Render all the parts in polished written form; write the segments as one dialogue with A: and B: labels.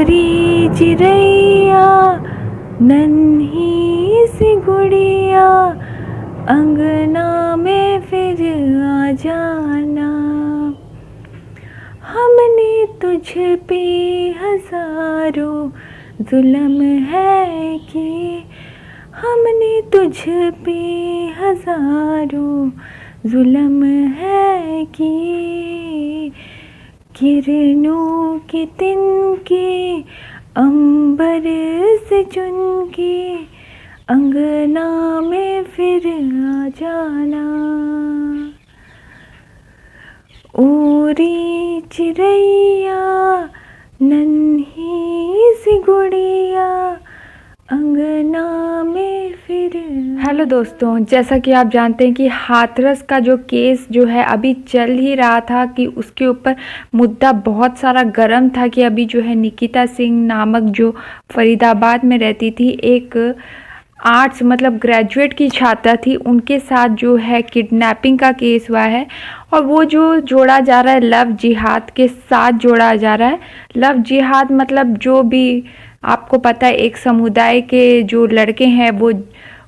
A: उरी चिड़ैया नन्ही सी गुड़िया, अंगना में फिर आ जाना। हमने तुझ पे हजारों जुल्म है कि, हमने तुझ पे हजारों जुल्म है कि, किरणों के तिनके अंबर से चुन के, अंगना में फिर आ जाना। उरी चिड़ैया नन्ही सी गुड़िया, अंगना में फिर। हेलो दोस्तों, जैसा कि आप जानते हैं कि हाथरस का जो केस जो है अभी चल ही रहा था, कि उसके ऊपर मुद्दा बहुत सारा गर्म था कि अभी जो है निकिता सिंह नामक जो फरीदाबाद में रहती थी, एक आर्ट्स मतलब ग्रेजुएट की छात्रा थी, उनके साथ जो है किडनैपिंग का केस हुआ है। और वो जो जोड़ा जा रहा है लव जिहाद के साथ जोड़ा जा रहा है। लव जिहाद मतलब जो भी आपको पता है, एक समुदाय के जो लड़के हैं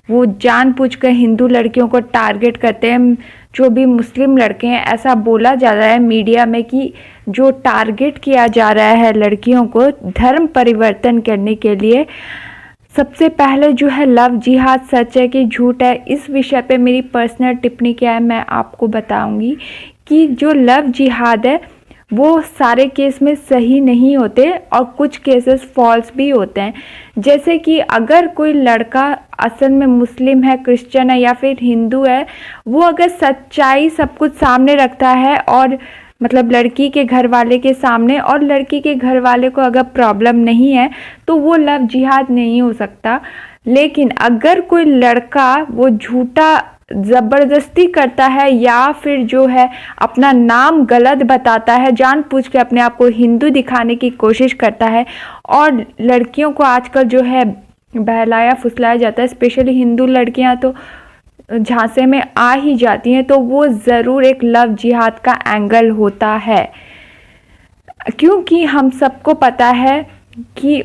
A: वो जानबूझकर हिंदू लड़कियों को टारगेट करते हैं। जो भी मुस्लिम लड़के हैं, ऐसा बोला जा रहा है मीडिया में कि जो टारगेट किया जा रहा है लड़कियों को धर्म परिवर्तन करने के लिए। सबसे पहले जो है लव जिहाद सच है कि झूठ है, इस विषय पे मेरी पर्सनल टिप्पणी क्या है मैं आपको बताऊंगी। कि जो लव जिहाद है वो सारे केस में सही नहीं होते और कुछ केसेस फॉल्स भी होते हैं। जैसे कि अगर कोई लड़का असल में मुस्लिम है, क्रिश्चियन है या फिर हिंदू है, वो अगर सच्चाई सब कुछ सामने रखता है और मतलब लड़की के घर वाले के सामने, और लड़की के घर वाले को अगर प्रॉब्लम नहीं है तो वो लव जिहाद नहीं हो सकता। लेकिन अगर कोई लड़का वो झूठा ज़बरदस्ती करता है या फिर जो है अपना नाम गलत बताता है, जानबूझ के अपने आप को हिंदू दिखाने की कोशिश करता है, और लड़कियों को आजकल जो है बहलाया फुसलाया जाता है, स्पेशली हिंदू लड़कियां तो झांसे में आ ही जाती हैं, तो वो ज़रूर एक लव जिहाद का एंगल होता है। क्योंकि हम सबको पता है कि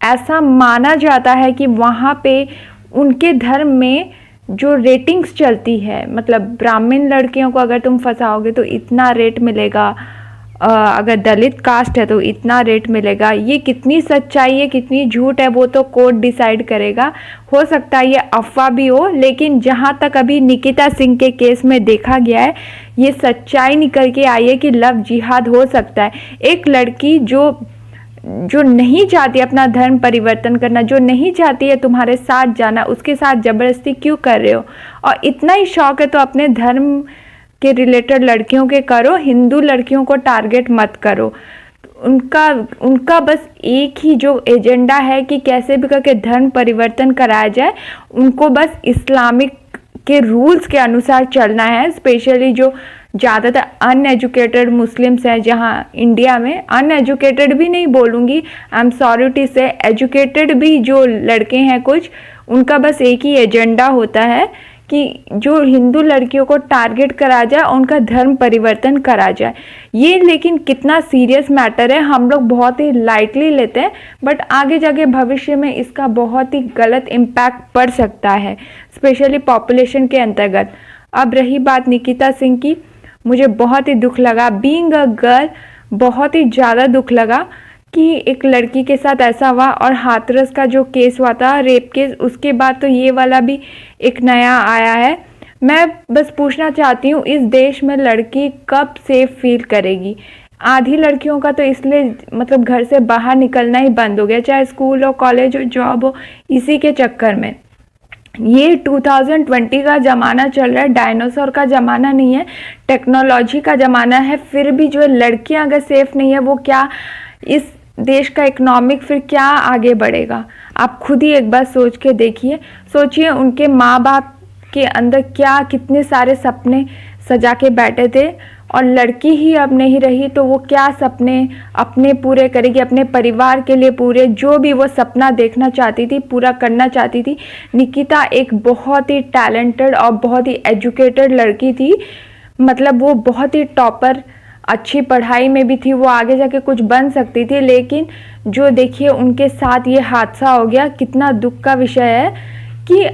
A: ऐसा माना जाता है कि वहाँ पे उनके धर्म में जो रेटिंग्स चलती है, मतलब ब्राह्मण लड़कियों को अगर तुम फंसाओगे तो इतना रेट मिलेगा, अगर दलित कास्ट है तो इतना रेट मिलेगा। ये कितनी सच्चाई है कितनी झूठ है वो तो कोर्ट डिसाइड करेगा। हो सकता है ये अफवाह भी हो, लेकिन जहाँ तक अभी निकिता सिंह के केस में देखा गया है, ये सच्चाई निकल के आई है कि लव जिहाद हो सकता है। एक लड़की जो नहीं चाहती अपना धर्म परिवर्तन करना, जो नहीं चाहती है तुम्हारे साथ जाना, उसके साथ ज़बरदस्ती क्यों कर रहे हो? और इतना ही शौक है तो अपने धर्म के रिलेटेड लड़कियों के करो, हिंदू लड़कियों को टारगेट मत करो। उनका बस एक ही जो एजेंडा है कि कैसे भी करके धर्म परिवर्तन कराया जाए। उनको बस इस्लामिक के रूल्स के अनुसार चलना है। स्पेशली जो ज़्यादातर अनएजुकेटेड मुस्लिम्स हैं, जहाँ इंडिया में अनएजुकेटेड भी नहीं बोलूँगी, आई एम सॉरी टू से, एजुकेटेड भी जो लड़के हैं कुछ, उनका बस एक ही एजेंडा होता है कि जो हिंदू लड़कियों को टारगेट करा जाए, उनका धर्म परिवर्तन करा जाए। ये लेकिन कितना सीरियस मैटर है, हम लोग बहुत ही लाइटली लेते हैं, बट आगे जाके भविष्य में इसका बहुत ही गलत इम्पैक्ट पड़ सकता है, स्पेशली पॉपुलेशन के अंतर्गत। अब रही बात निकिता सिंह की, मुझे बहुत ही दुख लगा, बीइंग अ गर्ल बहुत ही ज़्यादा दुख लगा कि एक लड़की के साथ ऐसा हुआ। और हाथरस का जो केस हुआ था रेप केस, उसके बाद तो ये वाला भी एक नया आया है। मैं बस पूछना चाहती हूँ, इस देश में लड़की कब सेफ फील करेगी? आधी लड़कियों का तो इसलिए मतलब घर से बाहर निकलना ही बंद हो गया, चाहे स्कूल हो, कॉलेज हो, जॉब हो, इसी के चक्कर में। ये 2020 का ज़माना चल रहा है, डायनासोर का ज़माना नहीं है, टेक्नोलॉजी का ज़माना है। फिर भी जो लड़कियां अगर सेफ नहीं है, वो क्या इस देश का इकोनॉमिक फिर क्या आगे बढ़ेगा? आप खुद ही एक बार सोच के देखिए। सोचिए उनके माँ बाप के अंदर क्या कितने सारे सपने सजा के बैठे थे, और लड़की ही अब नहीं रही तो वो क्या सपने अपने पूरे करेगी, अपने परिवार के लिए पूरे, जो भी वो सपना देखना चाहती थी, पूरा करना चाहती थी। निकिता एक बहुत ही टैलेंटेड और बहुत ही एजुकेटेड लड़की थी, मतलब वो बहुत ही टॉपर अच्छी पढ़ाई में भी थी, वो आगे जाके कुछ बन सकती थी, लेकिन जो देखिए उनके साथ ये हादसा हो गया। कितना दुख का विषय है कि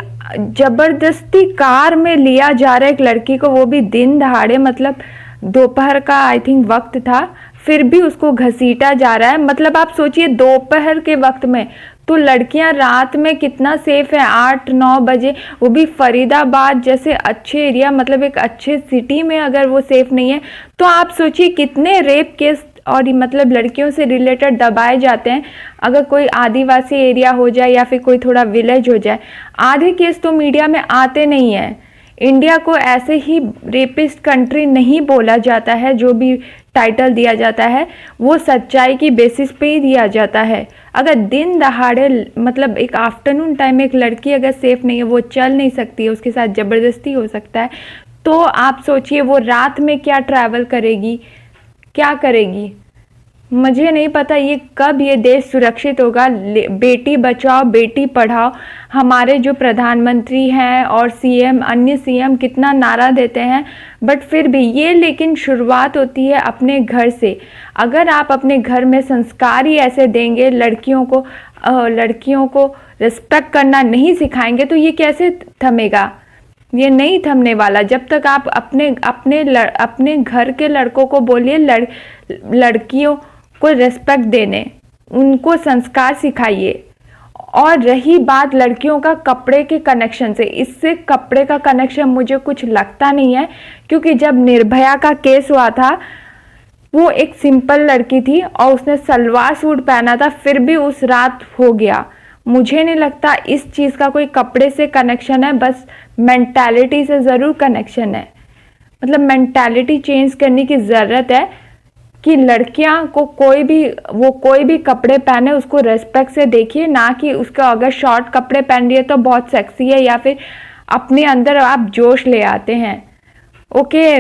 A: जबरदस्ती कार में लिया जा रहा है एक लड़की को, वो भी दिन दहाड़े, मतलब दोपहर का आई थिंक वक्त था, फिर भी उसको घसीटा जा रहा है। मतलब आप सोचिए दोपहर के वक्त में, तो लड़कियां रात में कितना सेफ है, 8-9 बजे, वो भी फरीदाबाद जैसे अच्छे एरिया, मतलब एक अच्छे सिटी में अगर वो सेफ नहीं है, तो आप सोचिए कितने रेप केस और मतलब लड़कियों से रिलेटेड दबाए जाते हैं। अगर कोई आदिवासी एरिया हो जाए या फिर कोई थोड़ा विलेज हो जाए, आधे केस तो मीडिया में आते नहीं है। इंडिया को ऐसे ही रेपिस्ट कंट्री नहीं बोला जाता है, जो भी टाइटल दिया जाता है वो सच्चाई की बेसिस पे ही दिया जाता है। अगर दिन दहाड़े, मतलब एक आफ्टरनून टाइम में एक लड़की अगर सेफ नहीं है, वो चल नहीं सकती है, उसके साथ ज़बरदस्ती हो सकता है, तो आप सोचिए वो रात में क्या ट्रैवल करेगी, क्या करेगी। मुझे नहीं पता ये कब ये देश सुरक्षित होगा। बेटी बचाओ बेटी पढ़ाओ, हमारे जो प्रधानमंत्री हैं और सीएम, अन्य सीएम कितना नारा देते हैं, बट फिर भी ये, लेकिन शुरुआत होती है अपने घर से। अगर आप अपने घर में संस्कार ही ऐसे देंगे, लड़कियों को रिस्पेक्ट करना नहीं सिखाएंगे, तो ये कैसे थमेगा? ये नहीं थमने वाला। जब तक आप अपने घर के लड़कों को बोलिए लड़कियों को रिस्पेक्ट देने, उनको संस्कार सिखाइए। और रही बात लड़कियों का कपड़े के कनेक्शन से, इससे कपड़े का कनेक्शन मुझे कुछ लगता नहीं है, क्योंकि जब निर्भया का केस हुआ था, वो एक सिंपल लड़की थी और उसने सलवार सूट पहना था, फिर भी उस रात हो गया। मुझे नहीं लगता इस चीज़ का कोई कपड़े से कनेक्शन है, बस मेंटालिटी से ज़रूर कनेक्शन है। मतलब मेंटालिटी चेंज करने की ज़रूरत है कि लड़कियां को कोई भी कपड़े पहने उसको रेस्पेक्ट से देखिए, ना कि उसका अगर शॉर्ट कपड़े पहन रही है तो बहुत सेक्सी है, या फिर अपने अंदर आप जोश ले आते हैं। ओके,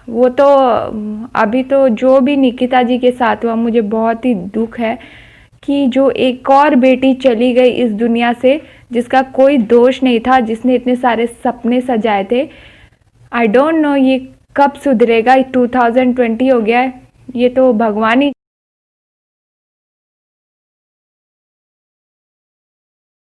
A: वो तो अभी तो जो भी निकिता जी के साथ हुआ, मुझे बहुत ही दुख है कि जो एक और बेटी चली गई इस दुनिया से, जिसका कोई दोष नहीं था, जिसने इतने सारे सपने सजाए थे। आई डोंट नो ये कब सुधरेगा। 2020 हो गया है, ये तो भगवान ही